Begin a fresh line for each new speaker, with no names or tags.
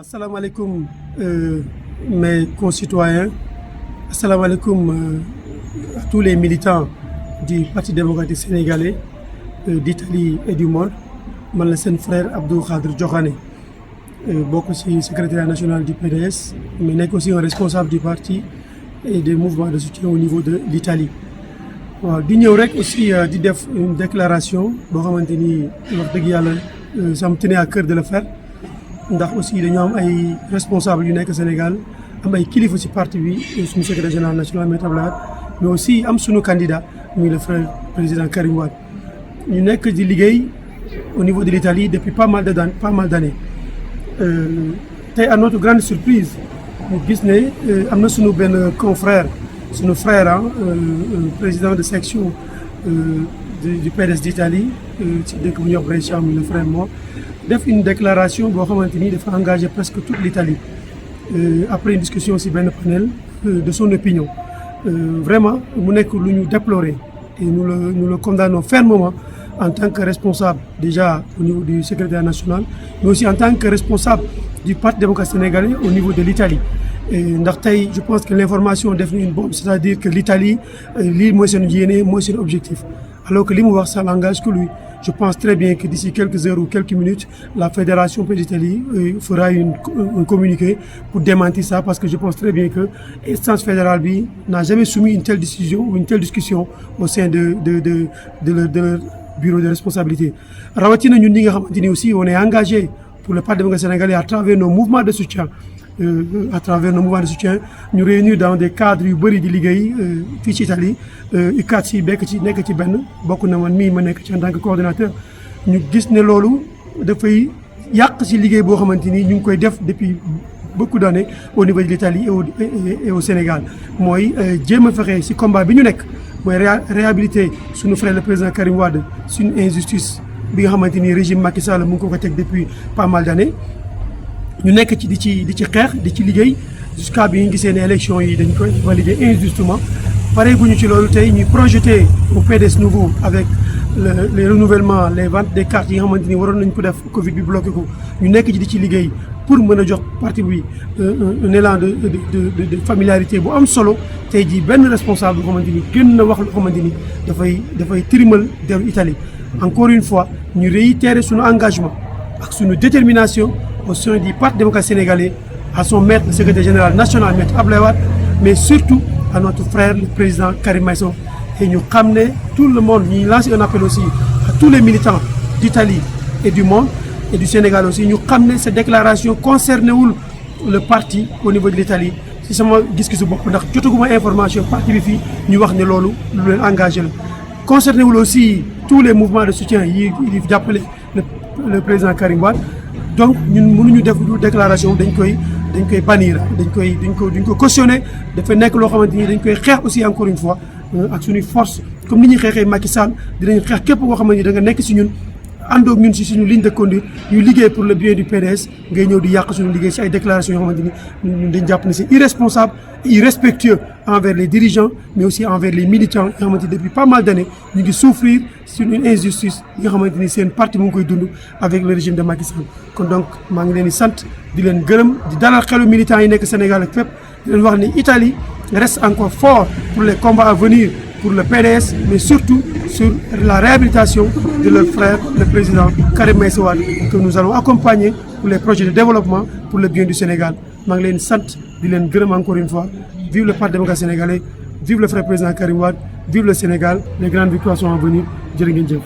Asalaamaaleykum mes concitoyens, asalaamaaleykum à tous les militants du Parti démocratique sénégalais d'Italie et du monde. Man la seen frère Abdou Khadre Diokhane bokk ci secrétariat national du PDS mais nekk aussi un responsable du parti et des mouvements de soutien au niveau de l'Italie. waaw di ñëw rek aussi di def une déclaration boo xamante ni wax dëgg yàlla ça me tenait à cœur de le faire ndax aussi dañoo am ay responsables yu nekk Sénégal am ay kilifa ci parti bi suñu secrétaire général national Maître Abdoulaye Wade mais aussi am suñu candidat muy le frère président Karim Wade ñu nekk di liggéey au niveau de l'Italie depuis pas mal d'années tey à notre grande surprise ñu gis ne am na suñu benn confrère suñu frère président de section du PDS d'Italie ci dëkk bu ñuy wax Brescia muy le frère moo def une déclaration boo xamante ni dafa engagé presque toute l'Italie après une discussion ci benn panel de son opinion vraiment mu nekk lu ñu déplorer et nous le condamnons fermement en tant que responsable déjà au niveau du secrétaire national mais aussi en tant que responsable du Parti démocratique sénégalais au niveau de l'Italie ndax tey je pense que l'information def na une bombe c'est-à-dire que l'Italie lii mooy seen yéene mooy seen objectif alors que li mu wax ça n'engage que lui. Je pense très bien que d'ici quelques heures ou quelques minutes, la Fédération d'Italie fera un communiqué pour démentir ça parce que je pense très bien que l'instance fédérale n'a jamais soumis une telle décision ou une telle discussion au sein de leur bureau de responsabilité. Rawatina ñun ñi nga xamante ni aussi on est engagé pour le Parti démocratique sénégalais à travers nos mouvements de soutien. Ñu réunir dans des cadres yu bëri di liggéey fii ci Italie UCAD ci nekk ci benn bokk na man mii ma nekk ci en tant que coordonnateur ñu gis ne loolu dafay yàq ci liggéey boo xamante ni ñu ngi koy def depuis beaucoup d'années au niveau de l'Italie et au Sénégal mooy jéem a fexe ci combat bi ñu nekk mooy réhabiliter suñu frère le président Karim Wade suñu injustice bi nga xamante ni régime Macky Sall mu ngi ko teg depuis pas mal d'années ñu nekk ci di ci xeex di ci liggéey jusqu'à bi ñu gisee ne élection yi dañ koy valider injustement pare guñu ci loolu tey ñuy projeter au PDS nouveau avec les renouvellements les ventes des cartes yi nga xamante ni waroon nañ ko def Covid bi bloqué ko ñu nekk ci di ci liggéey pour mën a jox parti bi un élan de familiarité bu am solo tey jii benn responsable boo xamante ni gën na wax loo xamante ni dafay tirimal deru Italie encore une fois ñu réitérer suñu engagement ak suñu détermination au sein du Parti démocratique sénégalais, à son maître, le secrétaire général national, Maître Abdoulaye Wade, mais surtout à notre frère, le président Karim Meïssa Wade. Et nous ramenons tout le monde, nous lançons un appel aussi à tous les militants d'Italie et du monde, et du Sénégal aussi. Nous ramenons cette déclaration concernant le parti au niveau de l'Italie. Si ça m'a dit que c'est beaucoup, parce que toute information, parti BFI, nous avons engagé. Concernant aussi tous les mouvements de soutien, il faut appeler le président Karim Wade. Donc ñun mënuñu def déclaration dañ koy bannir dañ ko cautionner dafa nekk loo xamante ni dañ koy xeex aussi encore une fois ak suñuy force comme ni ñuy xeexee Macky Sall dinañ xeex képp koo xamante ni da nga nekk si ñun àndoog ñun si suñu ligne de conduite ñu liggéey pour le bien du PDS ngay ñëw di yàq suñu liggéey si ay déclarations yoo xamante ni ñun dañ jàpp ne c'est irresponsable et irrespectueux envers les dirigeants mais aussi envers les militants yoo xamante ni depuis pas mal d'années ñu ngi souffrir sur une injustice yi nga xamante ni seen parti mu ngi koy dund avec le régime de Macky Sall kon donc maa ngi leen di sant di leen gërëm di dalal xelu militants yi nekk Sénégal ak fépp di leen wax ni Italie reste encore fort pour les combats à venir pour le PDS mais surtout sur la réhabilitation de leur frère le président Karim Meïssa Wade que nous allons accompagner pour les projets de développement pour le bien du Sénégal maa ngi leen sant di leen gërëm encore une fois vive le Parti démocratique sénégalais vive le frère président Karim Wade vive le Sénégal les grandes victoires sont à venir jërë ngeen jëf